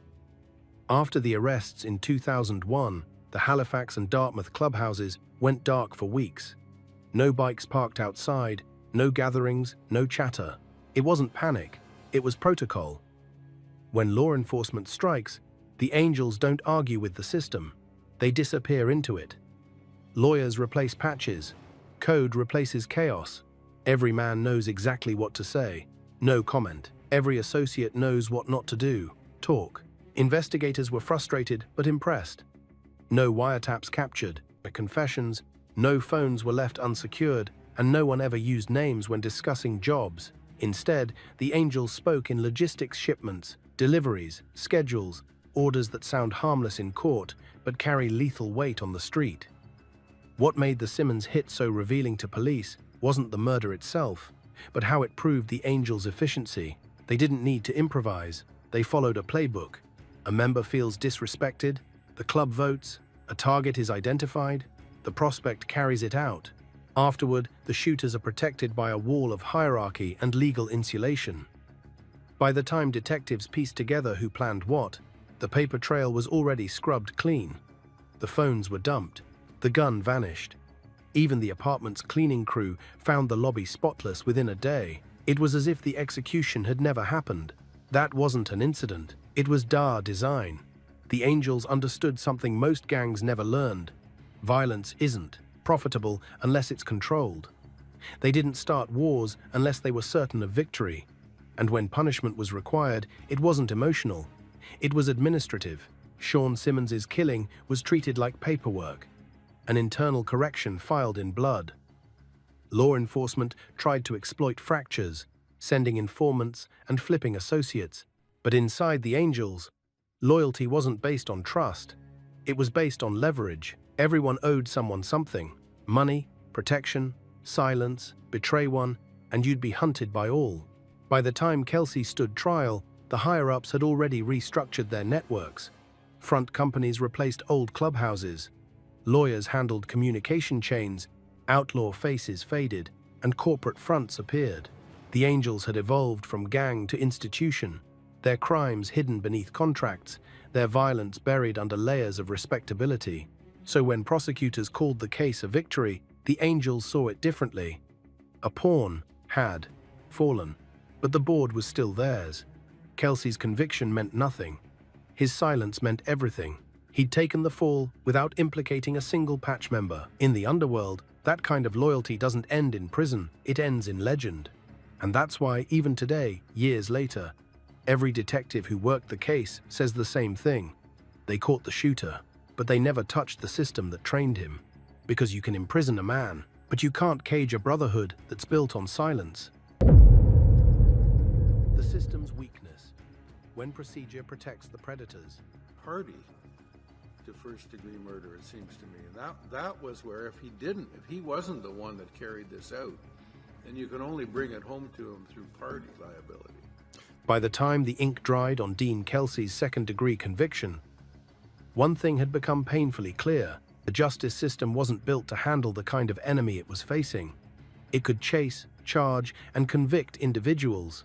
After the arrests in 2001, the Halifax and Dartmouth clubhouses went dark for weeks. No bikes parked outside, no gatherings, no chatter. It wasn't panic, it was protocol. When law enforcement strikes, the angels don't argue with the system. They disappear into it. Lawyers replace patches. Code replaces chaos. Every man knows exactly what to say. No comment. Every associate knows what not to do. Talk. Investigators were frustrated but impressed. No wiretaps captured, no confessions, no phones were left unsecured, and no one ever used names when discussing jobs. Instead, the angels spoke in logistics shipments, deliveries, schedules, orders that sound harmless in court but carry lethal weight on the street. What made the Simmons hit so revealing to police wasn't the murder itself, but how it proved the angels' efficiency. They didn't need to improvise. They followed a playbook. A member feels disrespected, the club votes, a target is identified, the prospect carries it out. Afterward, the shooters are protected by a wall of hierarchy and legal insulation. By the time detectives pieced together who planned what, The paper trail was already scrubbed clean. The phones were dumped. The gun vanished. Even the apartment's cleaning crew found the lobby spotless within a day. It was as if the execution had never happened. That wasn't an incident. It was DAR design. The Angels understood something most gangs never learned. Violence isn't profitable unless it's controlled. They didn't start wars unless they were certain of victory. And when punishment was required, it wasn't emotional. It was administrative. Sean Simmons's killing was treated like paperwork, an internal correction filed in blood. Law enforcement tried to exploit fractures, sending informants and flipping associates. But inside the Angels, loyalty wasn't based on trust. It was based on leverage. Everyone owed someone something: money, protection, silence. Betray one, and you'd be hunted by all. By the time Kelsey stood trial, the higher-ups had already restructured their networks. Front companies replaced old clubhouses. Lawyers handled communication chains. Outlaw faces faded, and corporate fronts appeared. The Angels had evolved from gang to institution, their crimes hidden beneath contracts, their violence buried under layers of respectability. So when prosecutors called the case a victory, the Angels saw it differently. A pawn had fallen, but the board was still theirs. Kelsey's conviction meant nothing. His silence meant everything. He'd taken the fall without implicating a single patch member. In the underworld, that kind of loyalty doesn't end in prison, it ends in legend. And that's why, even today, years later, every detective who worked the case says the same thing. They caught the shooter, but they never touched the system that trained him. Because you can imprison a man, but you can't cage a brotherhood that's built on silence. The system's weakness: when procedure protects the predators. Party to first-degree murder, it seems to me. And that was where if he wasn't the one that carried this out, then you can only bring it home to him through party liability. By the time the ink dried on Dean Kelsey's second-degree conviction, one thing had become painfully clear. The justice system wasn't built to handle the kind of enemy it was facing. It could chase, charge, and convict individuals,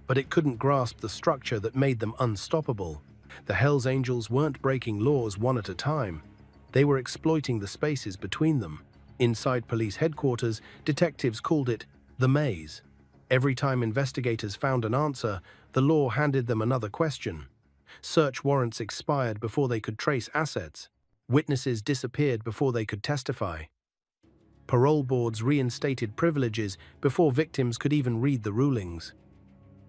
but it couldn't grasp the structure that made them unstoppable. The Hells Angels weren't breaking laws one at a time. They were exploiting the spaces between them. Inside police headquarters, detectives called it the maze. Every time investigators found an answer, the law handed them another question. Search warrants expired before they could trace assets. Witnesses disappeared before they could testify. Parole boards reinstated privileges before victims could even read the rulings.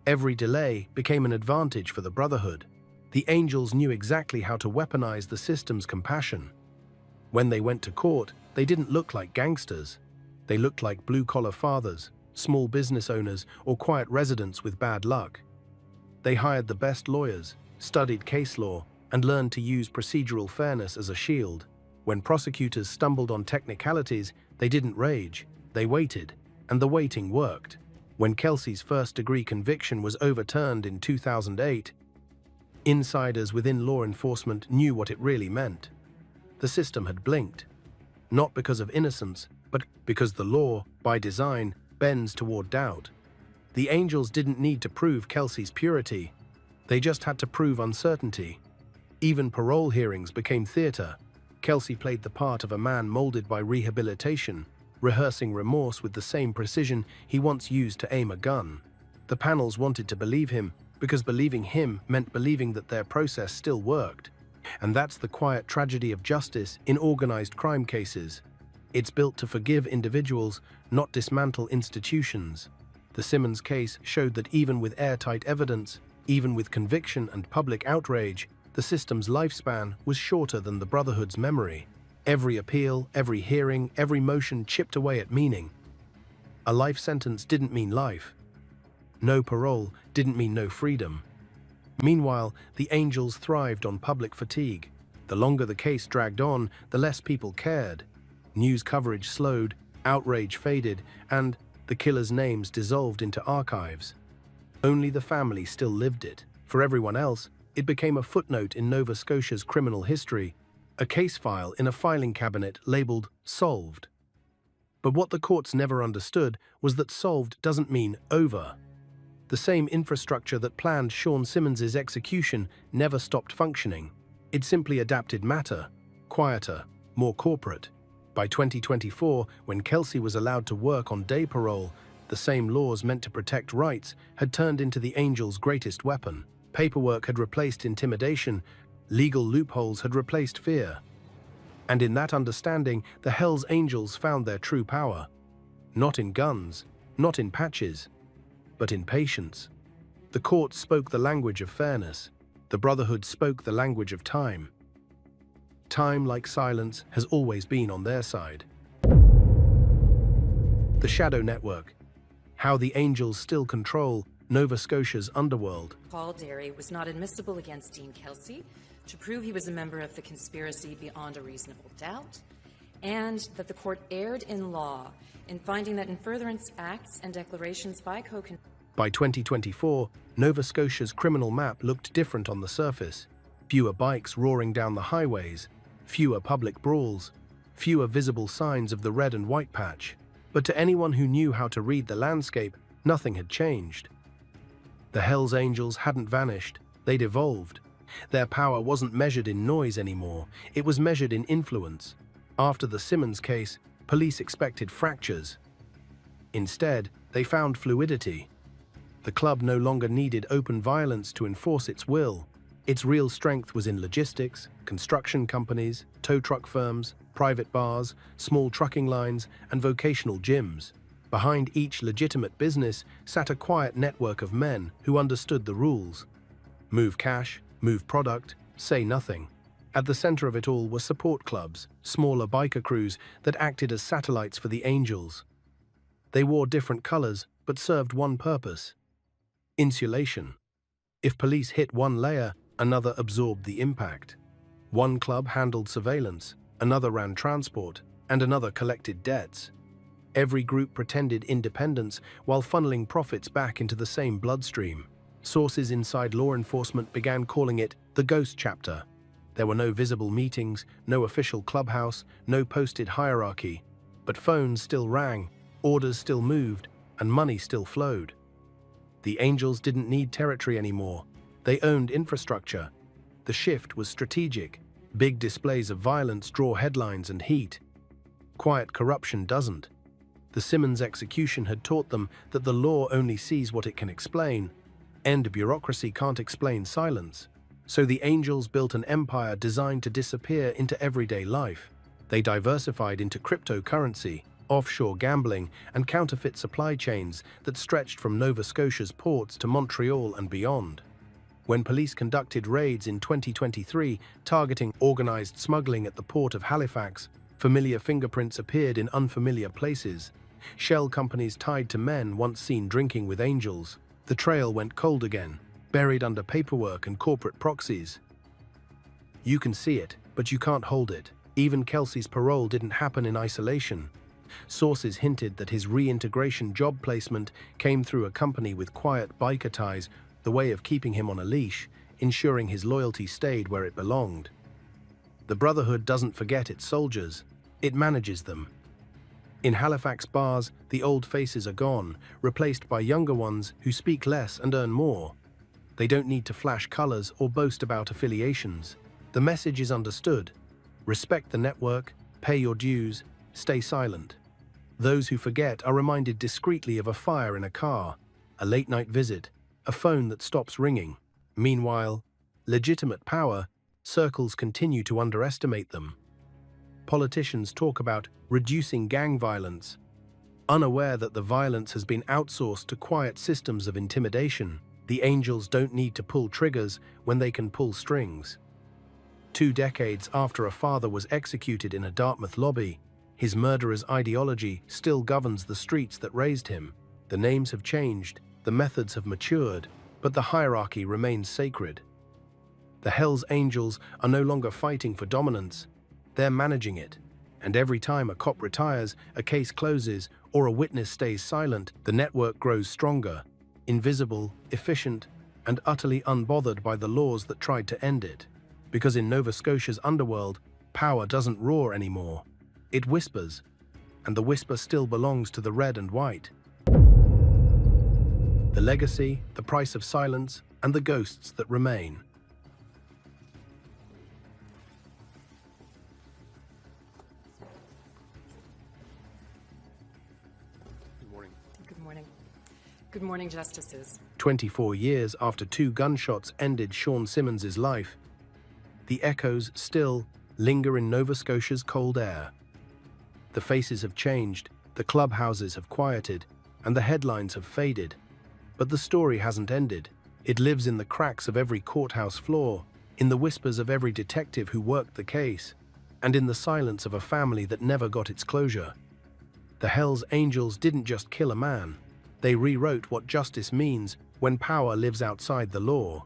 Every delay became an advantage for the Brotherhood. The Angels knew exactly how to weaponize the system's compassion. When they went to court, they didn't look like gangsters. They looked like blue-collar fathers, small business owners, or quiet residents with bad luck. They hired the best lawyers, studied case law, and learned to use procedural fairness as a shield. When prosecutors stumbled on technicalities, they didn't rage, they waited, and the waiting worked. When Kelsey's first-degree conviction was overturned in 2008, insiders within law enforcement knew what it really meant. The system had blinked, not because of innocence, but because the law, by design, bends toward doubt. The Angels didn't need to prove Kelsey's purity. They just had to prove uncertainty. Even parole hearings became theater. Kelsey played the part of a man molded by rehabilitation, rehearsing remorse with the same precision he once used to aim a gun. The panels wanted to believe him because believing him meant believing that their process still worked. And that's the quiet tragedy of justice in organized crime cases. It's built to forgive individuals, not dismantle institutions. The Simmons case showed that even with airtight evidence, even with conviction and public outrage, the system's lifespan was shorter than the Brotherhood's memory. Every appeal, every hearing, every motion chipped away at meaning. A life sentence didn't mean life. No parole didn't mean no freedom. Meanwhile, the Angels thrived on public fatigue. The longer the case dragged on, the less people cared. News coverage slowed, outrage faded, and the killers' names dissolved into archives. Only the family still lived it. For everyone else, it became a footnote in Nova Scotia's criminal history, a case file in a filing cabinet labeled solved. But what the courts never understood was that solved doesn't mean over. The same infrastructure that planned Sean Simmons's execution never stopped functioning. It simply adapted matter, quieter, more corporate. By 2024, when Kelsey was allowed to work on day parole, the same laws meant to protect rights had turned into the Angels' greatest weapon. Paperwork had replaced intimidation, legal loopholes had replaced fear. And in that understanding, the Hells Angels found their true power. Not in guns, not in patches, but in patience. The court spoke the language of fairness. The Brotherhood spoke the language of time. Time, like silence, has always been on their side. The Shadow Network. How the Angels still control Nova Scotia's underworld. Paul Derry was not admissible against Dean Kelsey to prove he was a member of the conspiracy beyond a reasonable doubt, and that the court erred in law in finding that in furtherance acts and declarations by By 2024, Nova Scotia's criminal map looked different on the surface. Fewer bikes roaring down the highways, fewer public brawls, fewer visible signs of the red and white patch. But to anyone who knew how to read the landscape, nothing had changed. The Hells Angels hadn't vanished, they'd evolved. Their power wasn't measured in noise anymore, it was measured in influence. After the Simmons case, police expected fractures. Instead, they found fluidity. The club no longer needed open violence to enforce its will. Its real strength was in logistics, construction companies, tow truck firms, private bars, small trucking lines, and vocational gyms. Behind each legitimate business sat a quiet network of men who understood the rules. Move cash, move product, say nothing. At the center of it all were support clubs, smaller biker crews that acted as satellites for the Angels. They wore different colors, but served one purpose: insulation. If police hit one layer, another absorbed the impact. One club handled surveillance, another ran transport, and another collected debts. Every group pretended independence while funneling profits back into the same bloodstream. Sources inside law enforcement began calling it the Ghost Chapter. There were no visible meetings, no official clubhouse, no posted hierarchy. But phones still rang, orders still moved, and money still flowed. The Angels didn't need territory anymore. They owned infrastructure. The shift was strategic. Big displays of violence draw headlines and heat. Quiet corruption doesn't. The Simmons execution had taught them that the law only sees what it can explain, and bureaucracy can't explain silence. So the Angels built an empire designed to disappear into everyday life. They diversified into cryptocurrency, offshore gambling, and counterfeit supply chains that stretched from Nova Scotia's ports to Montreal and beyond. When police conducted raids in 2023 targeting organized smuggling at the port of Halifax, familiar fingerprints appeared in unfamiliar places. Shell companies tied to men once seen drinking with Angels. The trail went cold again, buried under paperwork and corporate proxies. You can see it, but you can't hold it. Even Kelsey's parole didn't happen in isolation. Sources hinted that his reintegration job placement came through a company with quiet biker ties, the way of keeping him on a leash, ensuring his loyalty stayed where it belonged. The Brotherhood doesn't forget its soldiers, it manages them. In Halifax bars, the old faces are gone, replaced by younger ones who speak less and earn more. They don't need to flash colors or boast about affiliations. The message is understood. Respect the network, pay your dues, stay silent. Those who forget are reminded discreetly of a fire in a car, a late-night visit, a phone that stops ringing. Meanwhile, legitimate power, circles continue to underestimate them. Politicians talk about reducing gang violence, unaware that the violence has been outsourced to quiet systems of intimidation. The Angels don't need to pull triggers when they can pull strings. 2 decades after a father was executed in a Dartmouth lobby, his murderer's ideology still governs the streets that raised him. The names have changed, the methods have matured, but the hierarchy remains sacred. The Hells Angels are no longer fighting for dominance, they're managing it. And every time a cop retires, a case closes, or a witness stays silent, the network grows stronger, invisible, efficient, and utterly unbothered by the laws that tried to end it. Because in Nova Scotia's underworld, power doesn't roar anymore. It whispers, and the whisper still belongs to the red and white. The legacy, the price of silence, and the ghosts that remain. Good morning. Good morning. Good morning, Justices. 24 years after 2 gunshots ended Sean Simmons' life, the echoes still linger in Nova Scotia's cold air. The faces have changed, the clubhouses have quieted, and the headlines have faded. But the story hasn't ended. It lives in the cracks of every courthouse floor, in the whispers of every detective who worked the case, and in the silence of a family that never got its closure. The Hells Angels didn't just kill a man. They rewrote what justice means when power lives outside the law.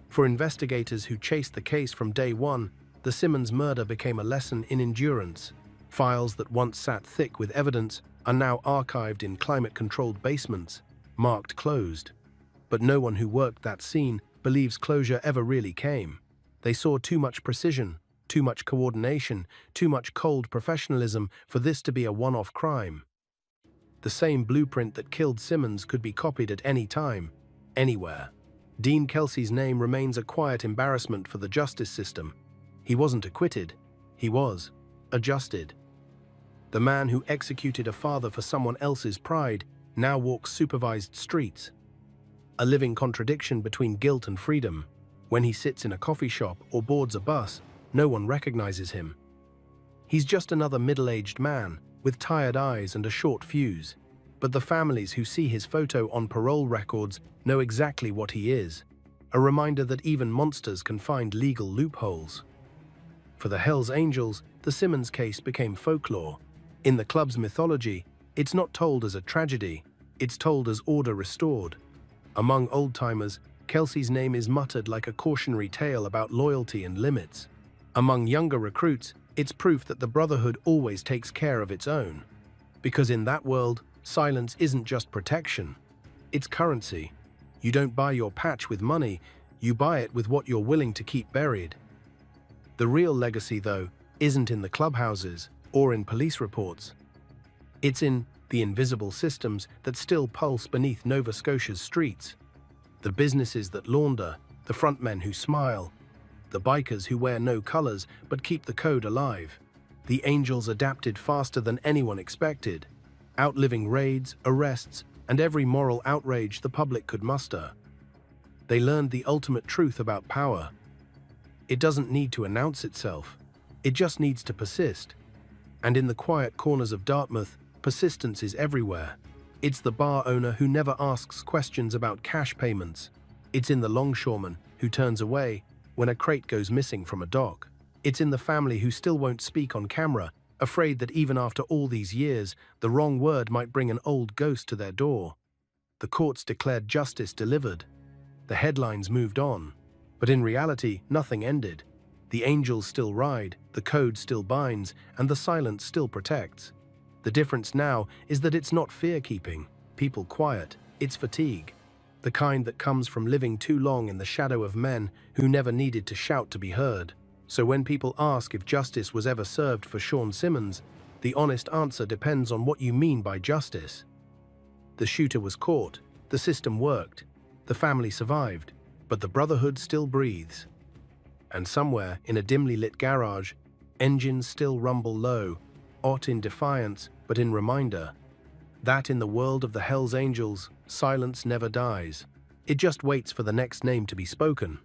For investigators who chased the case from day one, the Simmons murder became a lesson in endurance. Files that once sat thick with evidence are now archived in climate-controlled basements, marked closed. But no one who worked that scene believes closure ever really came. They saw too much precision, too much coordination, too much cold professionalism for this to be a one-off crime. The same blueprint that killed Simmons could be copied at any time, anywhere. Dean Kelsey's name remains a quiet embarrassment for the justice system. He wasn't acquitted, he was adjusted. The man who executed a father for someone else's pride now walks supervised streets. A living contradiction between guilt and freedom. When he sits in a coffee shop or boards a bus, no one recognizes him. He's just another middle-aged man with tired eyes and a short fuse. But the families who see his photo on parole records know exactly what he is. A reminder that even monsters can find legal loopholes. For the Hells Angels, the Simmons case became folklore. In the club's mythology, it's not told as a tragedy, it's told as order restored. Among old-timers, Kelsey's name is muttered like a cautionary tale about loyalty and limits. Among younger recruits, it's proof that the Brotherhood always takes care of its own. Because in that world, silence isn't just protection, it's currency. You don't buy your patch with money, you buy it with what you're willing to keep buried. The real legacy, though, isn't in the clubhouses or in police reports. It's in the invisible systems that still pulse beneath Nova Scotia's streets. The businesses that launder, the frontmen who smile, the bikers who wear no colors but keep the code alive. The Angels adapted faster than anyone expected, outliving raids, arrests, and every moral outrage the public could muster. They learned the ultimate truth about power. It doesn't need to announce itself. It just needs to persist. And in the quiet corners of Dartmouth, persistence is everywhere. It's the bar owner who never asks questions about cash payments. It's in the longshoreman who turns away when a crate goes missing from a dock. It's in the family who still won't speak on camera, afraid that even after all these years, the wrong word might bring an old ghost to their door. The courts declared justice delivered. The headlines moved on. But in reality, nothing ended. The Angels still ride, the code still binds, and the silence still protects. The difference now is that it's not fear-keeping, people quiet, it's fatigue. The kind that comes from living too long in the shadow of men who never needed to shout to be heard. So when people ask if justice was ever served for Sean Simmons, the honest answer depends on what you mean by justice. The shooter was caught, the system worked, the family survived, but the Brotherhood still breathes. And somewhere in a dimly lit garage, engines still rumble low, not in defiance, but in reminder that in the world of the Hells Angels, silence never dies. It just waits for the next name to be spoken.